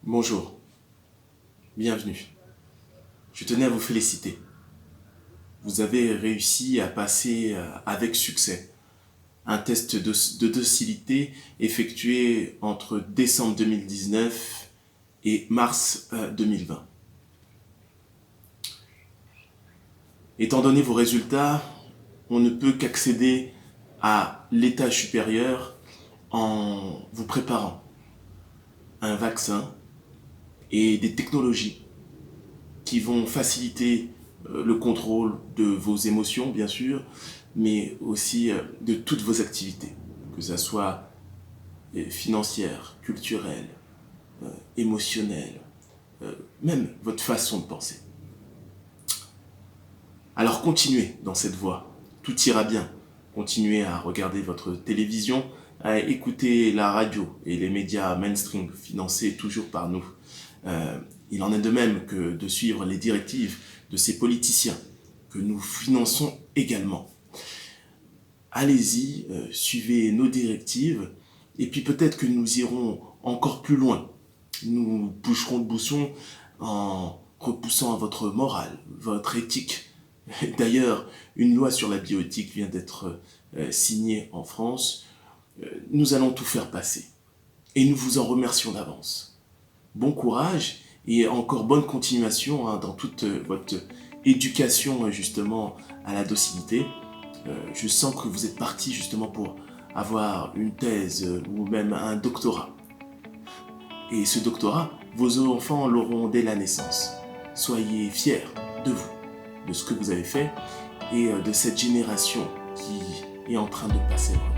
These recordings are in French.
Bonjour, bienvenue. Je tenais à vous féliciter. Vous avez réussi à passer avec succès un test de docilité effectué entre décembre 2019 et mars 2020. Étant donné vos résultats, on ne peut qu'accéder à l'étage supérieur en vous préparant à un vaccin et des technologies qui vont faciliter le contrôle de vos émotions, bien sûr, mais aussi de toutes vos activités, que ce soit financières, culturelles, émotionnelles, même votre façon de penser. Alors continuez dans cette voie, tout ira bien. Continuez à regarder votre télévision, à écouter la radio et les médias mainstream financés toujours par nous. Il en est de même que de suivre les directives de ces politiciens que nous finançons également. Allez-y, suivez nos directives et puis peut-être que nous irons encore plus loin. Nous boucherons le bouchon en repoussant à votre morale, votre éthique. D'ailleurs, une loi sur la bioéthique vient d'être signée en France. Nous allons tout faire passer et nous vous en remercions d'avance. Bon courage et encore bonne continuation dans toute votre éducation justement à la docilité. Je sens que vous êtes parti justement pour avoir une thèse ou même un doctorat. Et ce doctorat, vos enfants l'auront dès la naissance. Soyez fiers de vous, de ce que vous avez fait et de cette génération qui est en train de passer le relais.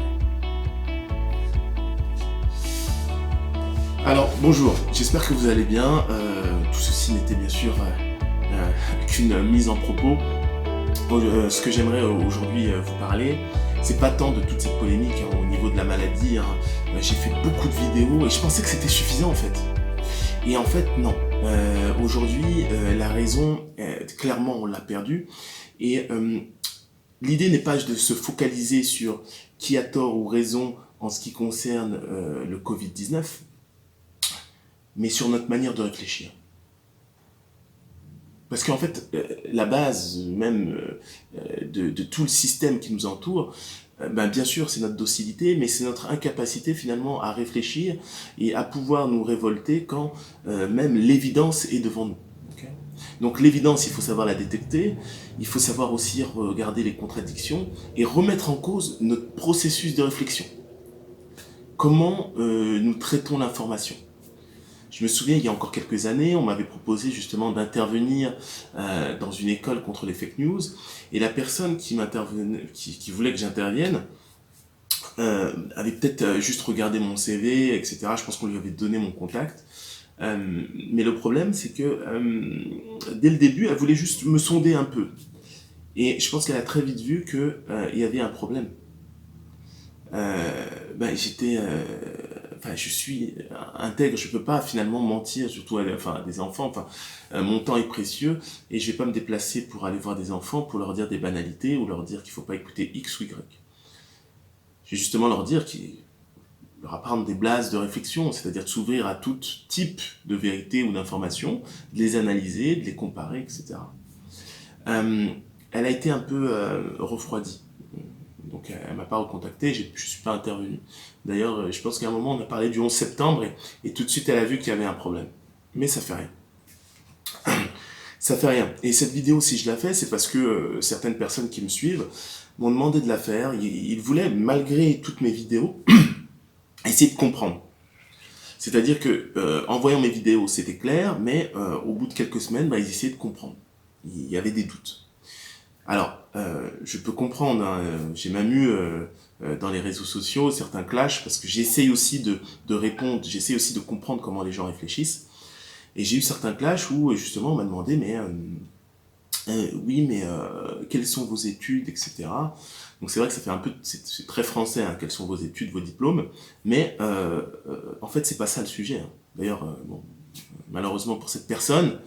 Alors, bonjour, j'espère que vous allez bien. Tout ceci n'était bien sûr qu'une mise en propos. Ce que j'aimerais aujourd'hui vous parler, c'est pas tant de toute cette polémique au niveau de la maladie. J'ai fait beaucoup de vidéos et je pensais que c'était suffisant en fait. Et en fait, non. Aujourd'hui, la raison, clairement, on l'a perdue. Et l'idée n'est pas de se focaliser sur qui a tort ou raison en ce qui concerne le Covid-19, mais sur notre manière de réfléchir. Parce qu'en fait, la base même de tout le système qui nous entoure, bien sûr, c'est notre docilité, mais c'est notre incapacité finalement à réfléchir et à pouvoir nous révolter quand même l'évidence est devant nous. Okay. Donc l'évidence, il faut savoir la détecter, il faut savoir aussi regarder les contradictions et remettre en cause notre processus de réflexion. Comment nous traitons l'information ? Je me souviens, il y a encore quelques années, on m'avait proposé justement d'intervenir dans une école contre les fake news. Et la personne qui voulait que j'intervienne avait peut-être juste regardé mon CV, etc. Je pense qu'on lui avait donné mon contact. Mais le problème, c'est que dès le début, elle voulait juste me sonder un peu. Et je pense qu'elle a très vite vu qu'il y avait un problème. Je suis intègre, je peux pas finalement mentir, surtout à des enfants. Mon temps est précieux et je vais pas me déplacer pour aller voir des enfants pour leur dire des banalités ou leur dire qu'il faut pas écouter X ou Y. Je vais justement leur apprendre des bases de réflexion, c'est-à-dire de s'ouvrir à tout type de vérité ou d'informations, de les analyser, de les comparer, etc. Elle a été un peu refroidie. Donc elle m'a pas recontacté, je suis pas intervenu. D'ailleurs, je pense qu'à un moment, on a parlé du 11 septembre et tout de suite, elle a vu qu'il y avait un problème. Mais ça fait rien. Ça fait rien. Et cette vidéo, si je la fais, c'est parce que certaines personnes qui me suivent m'ont demandé de la faire. Ils voulaient, malgré toutes mes vidéos, essayer de comprendre. C'est-à-dire que en voyant mes vidéos, c'était clair, mais au bout de quelques semaines, ils essayaient de comprendre. Il y avait des doutes. Alors, je peux comprendre, j'ai même eu dans les réseaux sociaux certains clashs, parce que j'essaye aussi de répondre, j'essaye aussi de comprendre comment les gens réfléchissent. Et j'ai eu certains clashs où justement on m'a demandé, quelles sont vos études, etc. Donc c'est vrai que ça fait un peu, c'est très français, quelles sont vos études, vos diplômes, mais en fait c'est pas ça le sujet. D'ailleurs, malheureusement pour cette personne,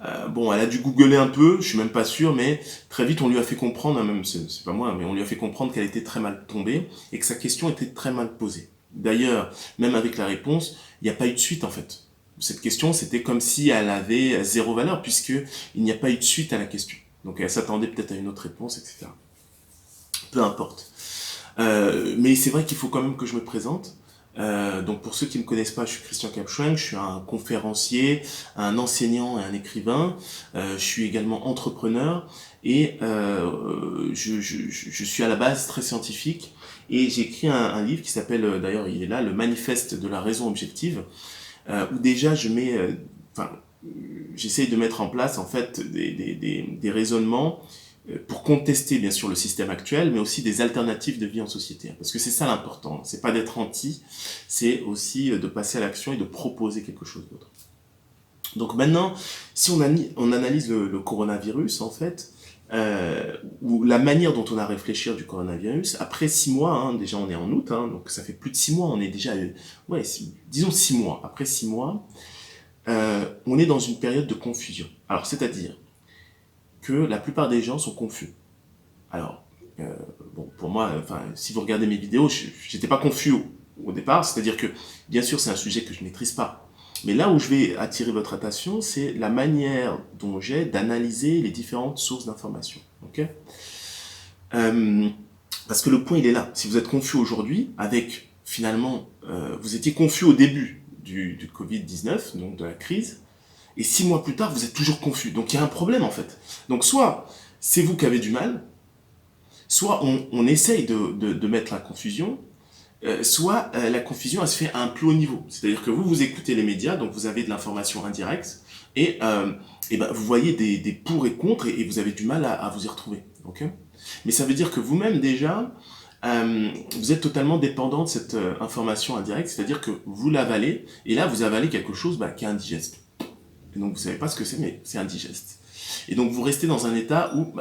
elle a dû googler un peu, je suis même pas sûr, mais très vite on lui a fait comprendre, même c'est pas moi, mais on lui a fait comprendre qu'elle était très mal tombée et que sa question était très mal posée. D'ailleurs, même avec la réponse, il n'y a pas eu de suite en fait. cette question, c'était comme si elle avait zéro valeur, puisqu'il n'y a pas eu de suite à la question. Donc elle s'attendait peut-être à une autre réponse, etc. Peu importe. Mais c'est vrai qu'il faut quand même que je me présente. Donc pour ceux qui ne me connaissent pas, je suis Christian Kapschwenk, je suis un conférencier, un enseignant et un écrivain. Je suis également entrepreneur et je suis à la base très scientifique. Et j'ai écrit un livre qui s'appelle, d'ailleurs il est là, Le Manifeste de la raison objective, où déjà je mets, enfin, j'essaye de mettre en place en fait des raisonnements pour contester bien sûr le système actuel, mais aussi des alternatives de vie en société. Parce que c'est ça l'important, c'est pas d'être anti, c'est aussi de passer à l'action et de proposer quelque chose d'autre. Donc maintenant, si on analyse le coronavirus, en fait, ou la manière dont on a réfléchi du coronavirus, après 6 mois, hein, déjà on est en août, hein, donc ça fait plus de 6 mois, on est déjà, ouais, disons 6 mois, après 6 mois, on est dans une période de confusion. Alors, c'est-à-dire que la plupart des gens sont confus. Alors, bon, pour moi, enfin, si vous regardez mes vidéos, j'étais pas confus au départ, c'est-à-dire que, bien sûr, c'est un sujet que je maîtrise pas. Mais là où je vais attirer votre attention, c'est la manière dont j'ai d'analyser les différentes sources d'informations. Ok. Parce que le point, il est là. Si vous êtes confus aujourd'hui, avec, finalement, vous étiez confus au début du Covid-19, donc de la crise, et 6 mois plus tard, vous êtes toujours confus. Donc il y a un problème en fait. Donc soit c'est vous qui avez du mal, soit on essaye de mettre la confusion, soit la confusion elle se fait à un plus haut niveau. C'est-à-dire que vous écoutez les médias, donc vous avez de l'information indirecte, et ben, vous voyez des pour et contre, et vous avez du mal à vous y retrouver. Okay. Mais ça veut dire que vous-même déjà, vous êtes totalement dépendant de cette information indirecte, c'est-à-dire que vous l'avalez, et là vous avalez quelque chose qui est indigeste. Et donc vous savez pas ce que c'est, mais c'est indigeste. Et donc vous restez dans un état où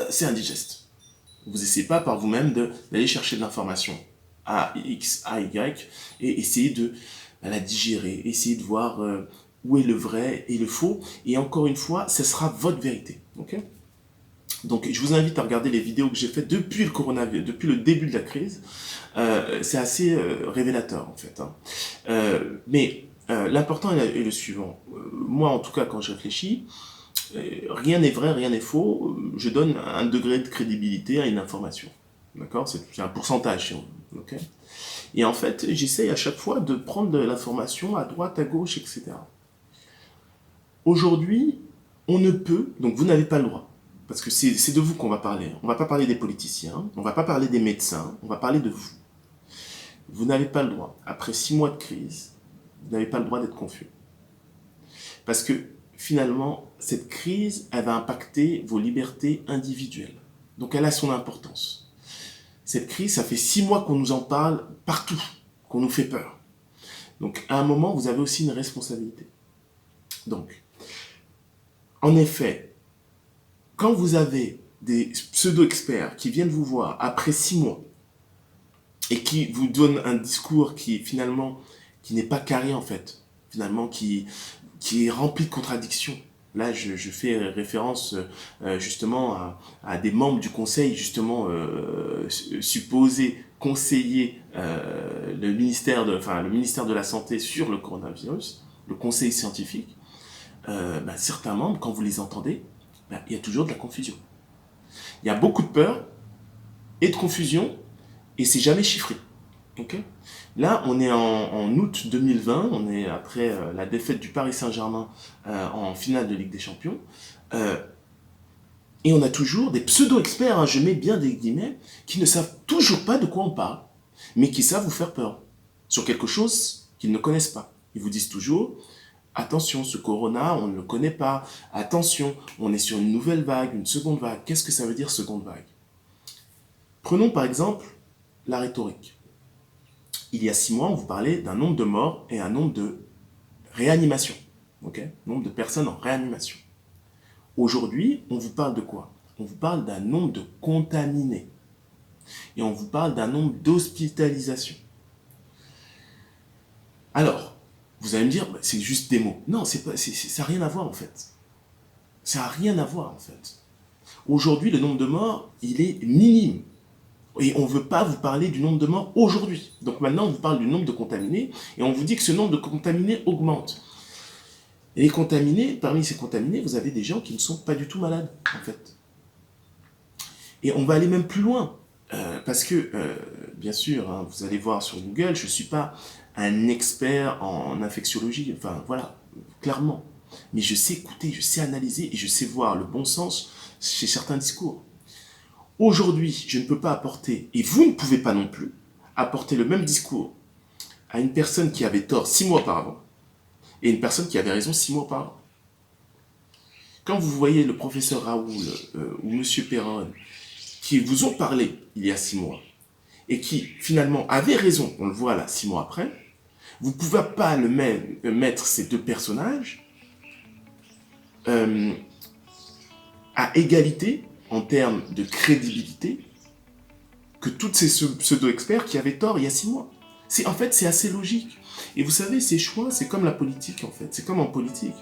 c'est indigeste. Vous essayez pas par vous-même d'aller chercher de l'information à X, à Y, et essayer de la digérer, essayer de voir où est le vrai et le faux. Et encore une fois, ce sera votre vérité. Okay. Donc je vous invite à regarder les vidéos que j'ai faites depuis le coronavirus, depuis le début de la crise. C'est assez révélateur en fait. Hein. Mais l'important est le suivant. Moi, en tout cas, quand je réfléchis, rien n'est vrai, rien n'est faux. Je donne un degré de crédibilité à une information. D'accord. C'est un pourcentage, si on veut. Okay. Et en fait, j'essaye à chaque fois de prendre de l'information à droite, à gauche, etc. Aujourd'hui, on ne peut, donc vous n'avez pas le droit, parce que c'est de vous qu'on va parler. On ne va pas parler des politiciens, on ne va pas parler des médecins, on va parler de vous. Vous n'avez pas le droit, après 6 mois de crise, vous n'avez pas le droit d'être confus. Parce que finalement, cette crise, elle va impacter vos libertés individuelles. Donc elle a son importance. Cette crise, ça fait 6 mois qu'on nous en parle partout, qu'on nous fait peur. Donc à un moment, vous avez aussi une responsabilité. Donc, en effet, quand vous avez des pseudo-experts qui viennent vous voir après 6 mois et qui vous donnent un discours qui finalement qui n'est pas carré en fait, finalement qui est rempli de contradictions. Là, je fais référence justement à des membres du conseil justement supposés conseiller le ministère de la Santé sur le coronavirus, le conseil scientifique. Certains membres, quand vous les entendez, il y a toujours de la confusion. Il y a beaucoup de peur et de confusion, et c'est jamais chiffré. Okay. Là, on est en août 2020, on est après la défaite du Paris Saint-Germain en finale de Ligue des Champions, et on a toujours des pseudo-experts, hein, je mets bien des guillemets, qui ne savent toujours pas de quoi on parle, mais qui savent vous faire peur sur quelque chose qu'ils ne connaissent pas. Ils vous disent toujours: attention, ce corona, on ne le connaît pas. Attention, on est sur une nouvelle vague, une seconde vague. Qu'est-ce que ça veut dire, seconde vague? Prenons par exemple la rhétorique. Il y a 6 mois, on vous parlait d'un nombre de morts et un nombre de réanimations. Okay. Nombre de personnes en réanimation. Aujourd'hui, on vous parle de quoi? On vous parle d'un nombre de contaminés. Et on vous parle d'un nombre d'hospitalisations. Alors, vous allez me dire, c'est juste des mots. Non, ça n'a rien à voir en fait. Ça n'a rien à voir en fait. Aujourd'hui, le nombre de morts, il est minime. Et on ne veut pas vous parler du nombre de morts aujourd'hui. Donc maintenant, on vous parle du nombre de contaminés et on vous dit que ce nombre de contaminés augmente. Et les contaminés, parmi ces contaminés, vous avez des gens qui ne sont pas du tout malades, en fait. Et on va aller même plus loin. Parce que, bien sûr, hein, vous allez voir sur Google, je ne suis pas un expert en infectiologie, enfin voilà, clairement. Mais je sais écouter, je sais analyser et je sais voir le bon sens chez certains discours. Aujourd'hui, je ne peux pas apporter, et vous ne pouvez pas non plus, apporter le même discours à une personne qui avait tort 6 mois auparavant et une personne qui avait raison 6 mois auparavant. Quand vous voyez le professeur Raoul ou monsieur Perron qui vous ont parlé il y a 6 mois et qui finalement avaient raison, on le voit là 6 mois après, vous ne pouvez pas mettre ces deux personnages à égalité en termes de crédibilité que tous ces pseudo-experts qui avaient tort il y a 6 mois. En fait, c'est assez logique. Et vous savez, ces choix, c'est comme la politique en fait. C'est comme en politique.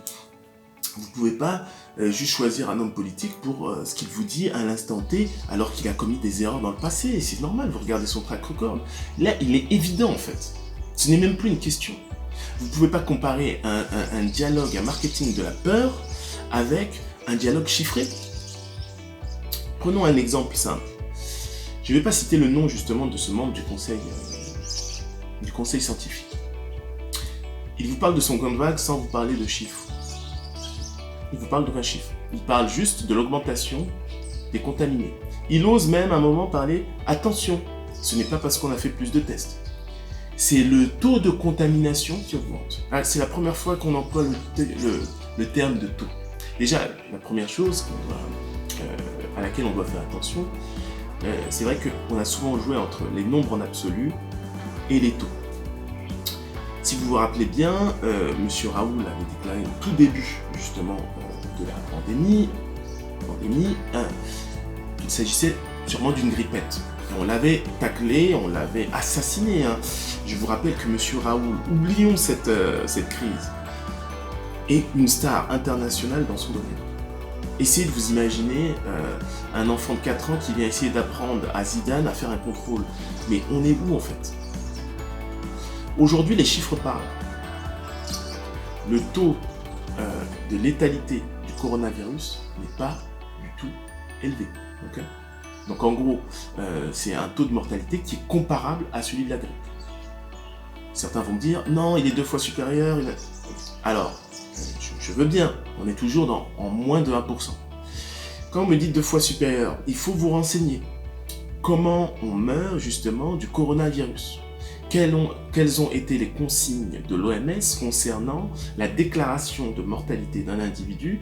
Vous ne pouvez pas juste choisir un homme politique pour ce qu'il vous dit à l'instant T, alors qu'il a commis des erreurs dans le passé. C'est normal, vous regardez son track record. Là, il est évident en fait. Ce n'est même plus une question. Vous ne pouvez pas comparer un dialogue, un marketing de la peur avec un dialogue chiffré. Prenons un exemple simple. Je ne vais pas citer le nom justement de ce membre du conseil scientifique. Il vous parle de son grand vague sans vous parler de chiffres. Il vous parle d'aucun chiffre. Il parle juste de l'augmentation des contaminés. Il ose même à un moment parler « Attention, ce n'est pas parce qu'on a fait plus de tests. C'est le taux de contamination qui augmente. » C'est la première fois qu'on emploie le terme de taux. Déjà, la première chose à laquelle on doit faire attention, c'est vrai qu'on a souvent joué entre les nombres en absolu et les taux. Si vous vous rappelez bien, M. Raoul avait déclaré au tout début justement de la pandémie qu'il s'agissait sûrement d'une grippette. Et on l'avait taclé, on l'avait assassiné. Je vous rappelle que M. Raoul, oublions cette crise, est une star internationale dans son domaine. Essayez de vous imaginer un enfant de 4 ans qui vient essayer d'apprendre à Zidane à faire un contrôle. Mais on est où en fait ? Aujourd'hui, les chiffres parlent. Le taux de létalité du coronavirus n'est pas du tout élevé. Okay ? Donc en gros, c'est un taux de mortalité qui est comparable à celui de la grippe. Certains vont me dire, non, il est 2 fois supérieur. Alors, je veux bien, on est toujours en moins de 1%. Quand on me dit 2 fois supérieur, il faut vous renseigner. Comment on meurt justement du coronavirus ? Quelles ont été les consignes de l'OMS concernant la déclaration de mortalité d'un individu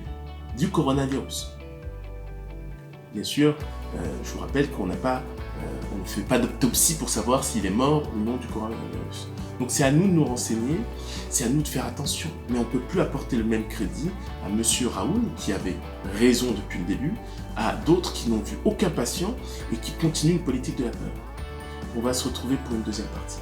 du coronavirus ? Bien sûr, je vous rappelle qu'on ne fait pas d'autopsie pour savoir s'il est mort ou non du coronavirus. Donc c'est à nous de nous renseigner, c'est à nous de faire attention. Mais on ne peut plus apporter le même crédit à M. Raoul, qui avait raison depuis le début, à d'autres qui n'ont vu aucun patient et qui continuent une politique de la peur. On va se retrouver pour une deuxième partie.